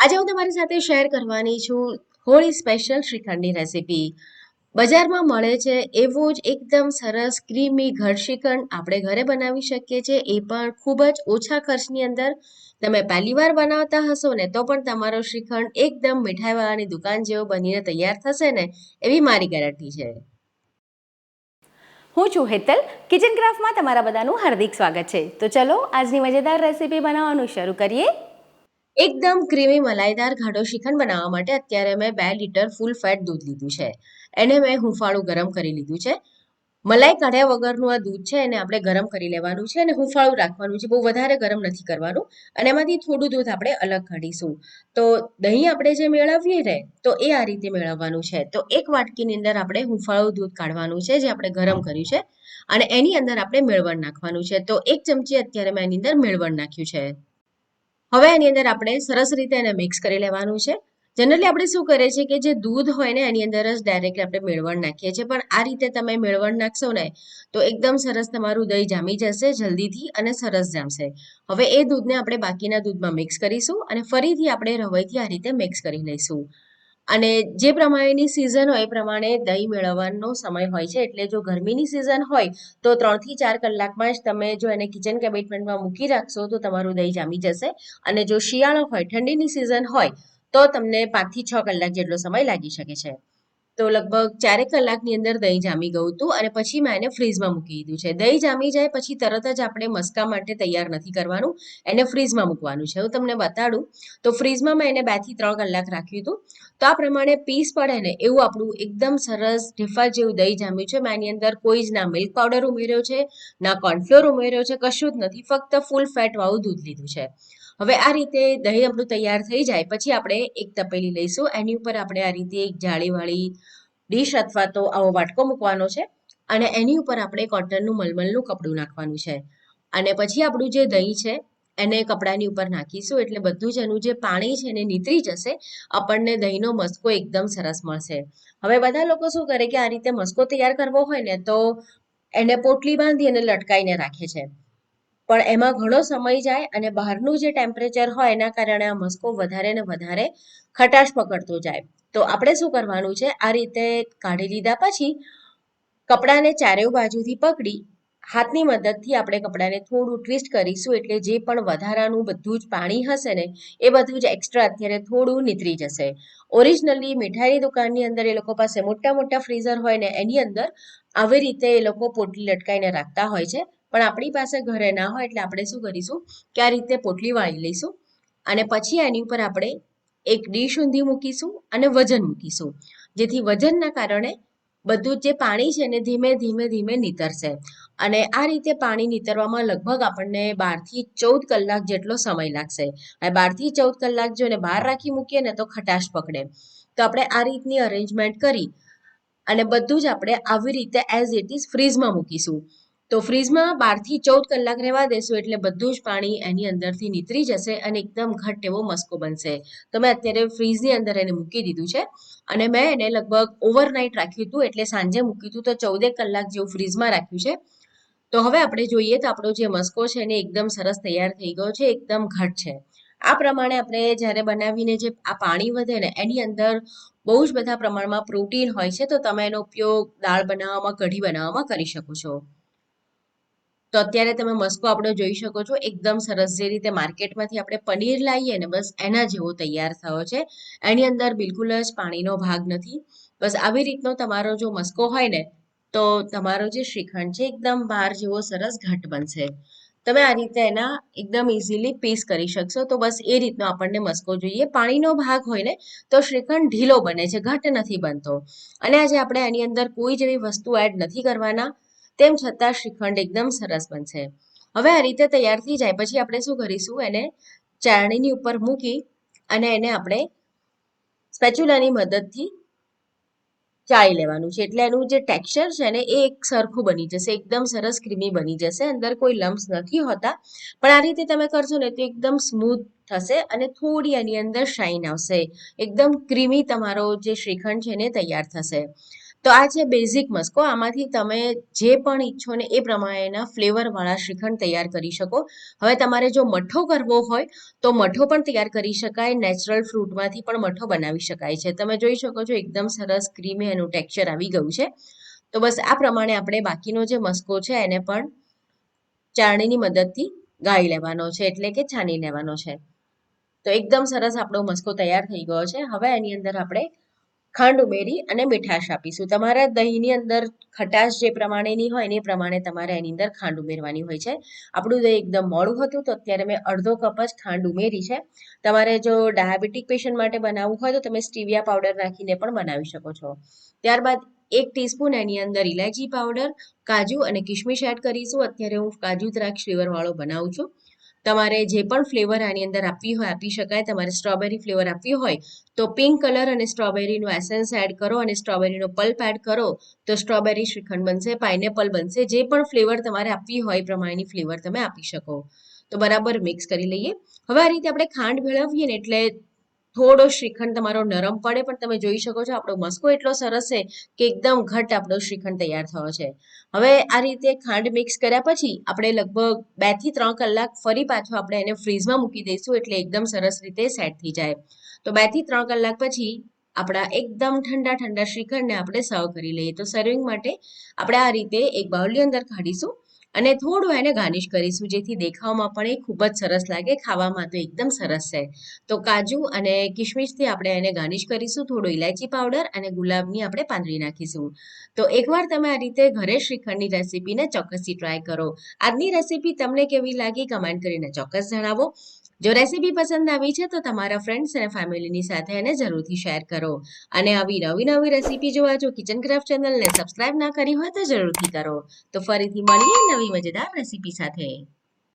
આજે હું તમારી સાથે શેર કરવાની છું હોળી સ્પેશિયલ શ્રીખંડની રેસીપી. બજારમાં મળે છે એવું જ એકદમ સરસ ક્રીમી ઘર શ્રીખંડ આપણે ઘરે બનાવી શકીએ છીએ, એ પણ ખૂબ જ ઓછા ખર્ચની અંદર. તમે પહેલી વાર બનાવતા હશો ને તો પણ તમારો શ્રીખંડ એકદમ મીઠાઈવાળાની દુકાન જેવો બનીને તૈયાર થશે ને, એવી મારી ગેરંટી છે. હું છું હેતલ. કિચન ક્રાફ્ટમાં તમારા બધાનું હાર્દિક સ્વાગત છે. તો ચલો આજની મજેદાર રેસીપી બનાવવાનું શરૂ કરીએ. એકદમ ક્રીમી મલાઈદાર ઘાટો શ્રીખંડ બનાવવા માટે અત્યારે મેં 2 લીટર ફૂલ ફેટ દૂધ લીધું છે. એને મેં હુંફાળું ગરમ કરી લીધું છે. મલાઈ કાઢ્યા વગરનું આ દૂધ છે, એને આપણે ગરમ કરી લેવાનું છે અને હુંફાળું રાખવાનું છે, બહુ વધારે ગરમ નથી કરવાનું. અને એમાંથી થોડું દૂધ આપણે અલગ કાઢીશું. તો દહીં આપણે જે મેળવીએ ને, તો એ આ રીતે મેળવવાનું છે. તો એક વાટકીની અંદર આપણે હુંફાળું દૂધ કાઢવાનું છે, જે આપણે ગરમ કર્યું છે, અને એની અંદર આપણે મેળવણ નાખવાનું છે. તો 1 ચમચી અત્યારે મેં એની અંદર મેળવણ નાખ્યું છે. હવે એની અંદર આપણે સરસ રીતે એને મિક્સ કરી લેવાનું છે. જનરલી આપણે શું કરીએ છીએ કે જે દૂધ હોય ને એની અંદર જ ડાયરેક્ટ આપણે મેળવણ નાખીએ છીએ, પણ આ રીતે તમે મેળવણ નાખશો ને તો એકદમ સરસ તમારું દહીં જામી જશે જલ્દીથી અને સરસ જામશે. હવે એ દૂધને આપણે બાકીના દૂધમાં મિક્સ કરીશું અને ફરીથી આપણે રવાઈથી આ રીતે મિક્સ કરી લઈશું. અને જે પ્રમાણેની સિઝન હોય એ પ્રમાણે દહીં મેળવવાનો સમય હોય છે. એટલે જો ગરમીની સિઝન હોય તો 3 થી 4 કલાકમાં જ તમે જો એને કિચન કેબિનેટમાં મૂકી રાખશો તો તમારું દહીં જામી જશે. અને જો શિયાળો હોય, ઠંડીની સિઝન હોય, તો તમને 5 થી 6 કલાક જેટલો સમય લાગી શકે છે. તો લગભગ 4 કલાકની અંદર દહીં જામી ગયું હતું અને પછી મેં એને ફ્રીઝમાં મૂકી દીધું છે. દહીં જામી જાય પછી તરત જ આપણે મસ્કા માટે તૈયાર નથી કરવાનું, એને ફ્રીઝમાં મૂકવાનું છે. હું તમને બતાડું તો ફ્રીઝમાં મેં એને 2 થી 3 કલાક રાખ્યું હતું. તો આ પ્રમાણે પીસ પડે ને એવું આપણું એકદમ સરસ ઢીફા જેવું દહીં જામ્યું છે. મેં એની અંદર કોઈ જ ના મિલ્ક પાવડર ઉમેર્યો છે, ના કોર્નફ્લોર ઉમેર્યો છે, કશું જ નથી. ફક્ત ફૂલ ફેટ વાળું દૂધ લીધું છે. હવે આ રીતે દહીં આપણું તૈયાર થઈ જાય પછી આપણે એક તપેલી લઈશું. એની ઉપર આપણે આ રીતે એક જાળીવાળી ડીશ અથવા તો આવો વાટકો મૂકવાનો છે અને એની ઉપર આપણે કોટનનું મલમલનું કપડું નાખવાનું છે. અને પછી આપણું જે દહીં છે એને કપડાની ઉપર નાખીશું, એટલે બધું જ એનું જે પાણી છે એને નીતરી જશે. આપણને દહીંનો મસ્કો એકદમ સરસ મળશે. હવે બધા લોકો શું કરે કે આ રીતે મસ્કો તૈયાર કરવો હોય ને તો એને પોટલી બાંધી અને લટકાઈને રાખે છે, પણ એમાં ઘણો સમય જાય અને બહારનું જે ટેમ્પરેચર હોય એના કારણે આ મસ્કો વધારે ને વધારે ખટાશ પકડતો જાય. તો આપણે શું કરવાનું છે, આ રીતે કાઢી લીધા પછી કપડાને ચારેય બાજુથી પકડી હાથની મદદથી આપણે કપડાને થોડું ટ્વિસ્ટ કરીશું, એટલે જે પણ વધારાનું બધું જ પાણી હશે ને એ બધું જ એક્સ્ટ્રા અત્યારે થોડું નીતરી જશે. ઓરિજિનલી મીઠાઈની દુકાનની અંદર એ લોકો પાસે મોટા મોટા ફ્રીઝર હોય ને એની અંદર આવી રીતે એ લોકો પોટલી લટકાઈને રાખતા હોય છે, પણ આપણી પાસે ઘરે ના હોય એટલે આપણે શું કરીશું કે આ રીતે પોટલી વાળી લઈશું અને પછી એની ઉપર આપણે એક ડીશ ઊંધી મૂકીશું અને વજન મૂકીશું, જેથી વજનના કારણે બધું જે પાણી છે ને ધીમે ધીમે ધીમે નીતરશે. અને આ રીતે પાણી નીતરવામાં લગભગ આપણને 12 થી 14 કલાક જેટલો સમય લાગશે. હવે 12 થી 14 કલાક જો એને બહાર રાખી મૂકીએ ને તો ખટાશ પકડે. તો આપણે આ રીતની અરેન્જમેન્ટ કરી અને બધું જ આપણે આવી રીતે એઝ ઇટ ઇઝ ફ્રીઝમાં મૂકીશું. તો ફ્રીઝમાં 12 થી 14 કલાક રહેવા દેશું એટલે બધું જ પાણી એની અંદરથી નીતરી જશે અને એકદમ ઘટ્ટ એવો મસ્કો બનશે. તો મેં અત્યારે ફ્રીઝની અંદર એને મૂકી દીધું છે અને મેં એને લગભગ ઓવરનાઇટ રાખ્યું હતું, એટલે સાંજે મૂક્યું હતું તો 14 કલાક જેવું ફ્રીઝમાં રાખ્યું છે. તો હવે આપણે જોઈએ તો આપણો જે મસ્કો છે એને એકદમ સરસ તૈયાર થઈ ગયો છે, એકદમ ઘટ છે. આ પ્રમાણે આપણે જ્યારે બનાવીને જે આ પાણી વધે ને એની અંદર બહુ જ બધા પ્રમાણમાં પ્રોટીન હોય છે, તો તમે એનો ઉપયોગ દાળ બનાવવામાં, કઢી બનાવવામાં કરી શકો છો. તો અત્યારે તમે મસ્કો આપણો જોઈ શકો છો, એકદમ સરસ જે રીતે માર્કેટમાંથી આપણે પનીર લાવીએ ને બસ એના જેવો તૈયાર થયો છે. એની અંદર બિલકુલ જ પાણીનો ભાગ નથી. બસ આવી રીતનો તમારો જો મસ્કો હોય ને તો તમારો જે શ્રીખંડ છે એકદમ બહાર જેવો સરસ ઘટ બનશે. તમે આ રીતે એના એકદમ ઇઝીલી પીસ કરી શકશો. તો બસ એ રીતનો આપણને મસ્કો જોઈએ. પાણીનો ભાગ હોય ને તો શ્રીખંડ ઢીલો બને છે, ઘટ નથી બનતો. અને આજે આપણે એની અંદર કોઈ જેવી વસ્તુ એડ નથી કરવાના, તેમ છતાં શ્રીખંડ એકદમ સરસ બનશે. હવે આ રીતે તૈયાર થઈ જાય પછી આપણે શું કરીશું, એને ચાળણીની ઉપર મૂકી અને એને આપણે સ્પેચ્યુલાની મદદથી ચાળી લેવાનું છે, એટલે એનું જે ટેક્સચર છે ને એ એક સરખું બની જશે, એકદમ સરસ ક્રીમી બની જશે. અંદર કોઈ લમ્સ નથી હોતા, પણ આ રીતે તમે કરશો ને તો એકદમ સ્મૂથ થશે અને થોડી એની અંદર શાઇન આવશે. એકદમ ક્રીમી તમારો જે શ્રીખંડ છે ને તૈયાર થશે. તો આ છે બેઝિક મસ્કો. આમાંથી તમે જે પણ ઈચ્છો ને એ પ્રમાણેના ફ્લેવરવાળા શ્રીખંડ તૈયાર કરી શકો. હવે તમારે જો મઠ્ઠો કરવો હોય તો મઠ્ઠો પણ તૈયાર કરી શકાય. નેચરલ ફ્રૂટમાંથી પણ મઠ્ઠો બનાવી શકાય છે. તમે જોઈ શકો છો એકદમ સરસ ક્રીમી એનું ટેક્સચર આવી ગયું છે. તો બસ આ પ્રમાણે આપણે બાકીનો જે મસ્કો છે એને પણ ચાળણીની મદદથી ગાળી લેવાનો છે, એટલે કે છાની લેવાનો છે. તો એકદમ સરસ આપણો મસ્કો તૈયાર થઈ ગયો છે. હવે એની અંદર આપણે ખાંડ ઉમેરી અને મીઠાશ આપીશું. તમારા દહીંની અંદર ખટાશ જે પ્રમાણેની હોય ને એ પ્રમાણે તમારે એની અંદર ખાંડ ઉમેરવાની હોય છે. આપણું દહીં એકદમ મોડું હતું તો અત્યારે મેં અડધો કપ જ ખાંડ ઉમેરી છે. તમારે જો ડાયાબિટીક પેશન્ટ માટે બનાવવું હોય તો તમે સ્ટીવિયા પાવડર નાખીને પણ બનાવી શકો છો. ત્યારબાદ 1 ટીસ્પૂન એની અંદર ઇલાયચી પાવડર, કાજુ અને કિશમિશ એડ કરીશું. અત્યારે હું કાજુ દ્રાક્ષ ફ્લેવરવાળો બનાવું છું. તમારે જે પણ ફ્લેવર આની અંદર આપવી હોય આપી શકાય. તમારે સ્ટ્રોબેરી ફ્લેવર આપવી હોય તો પિંક કલર અને સ્ટ્રોબેરીનું એસેન્સ એડ કરો અને સ્ટ્રોબેરીનો પલ્પ એડ કરો તો સ્ટ્રોબેરી શ્રીખંડ બનશે, પાઇનેપલ બનશે. જે પણ ફ્લેવર તમારે આપવી હોય એ પ્રમાણેની ફ્લેવર તમે આપી શકો. તો બરાબર મિક્સ કરી લઈએ. હવે આ રીતે આપણે ખાંડ ભેળવીએ ને એટલે થોડો શ્રીખંડ તમારો નરમ પડે, પણ તમે જોઈ શકો છો આપણો મસ્કો એટલો સરસ છે કે એકદમ ઘટ આપણો શ્રીખંડ તૈયાર થયો છે. હવે આ રીતે ખાંડ મિક્સ કર્યા પછી આપણે લગભગ 2 થી 3 કલાક ફરી પાછો આપણે એને ફ્રીઝમાં મૂકી દઈશું, એટલે એકદમ સરસ રીતે સેટ થઈ જાય. તો 2 થી 3 કલાક પછી આપણા એકદમ ઠંડા ઠંડા શ્રીખંડને આપણે સર્વ કરી લઈએ. તો સર્વિંગ માટે આપણે આ રીતે એક બાઉલની અંદર કાઢીશું અને થોડું એને ગાર્નિશ કરીશું, જેથી દેખાવમાં પણ એ ખૂબ જ સરસ લાગે, ખાવામાં તો એકદમ સરસ છે. તો કાજુ અને કિશમિશથી આપણે એને ગાર્નિશ કરીશું. થોડો ઇલાયચી પાવડર અને ગુલાબની આપણે પાંદડી નાખીશું. તો એકવાર તમે આ રીતે ઘરે શ્રીખંડની રેસીપીને ચોક્કસથી ટ્રાય કરો. આજની રેસીપી તમને કેવી લાગી કમેન્ટ કરીને ચોક્કસ જણાવો. જો રેસીપી પસંદ આવી છે તો તમારા ફ્રેન્ડ્સ અને ફેમિલીની સાથે એને જરૂરથી શેર કરો. અને આવી નવી રેસીપી જોવા જો કિચન ક્રાફ્ટ ચેનલને સબસ્ક્રાઇબ ના કરી હોય તો જરૂરથી કરો. તો ફરીથી મળીએ નવી મજેદાર રેસીપી સાથે.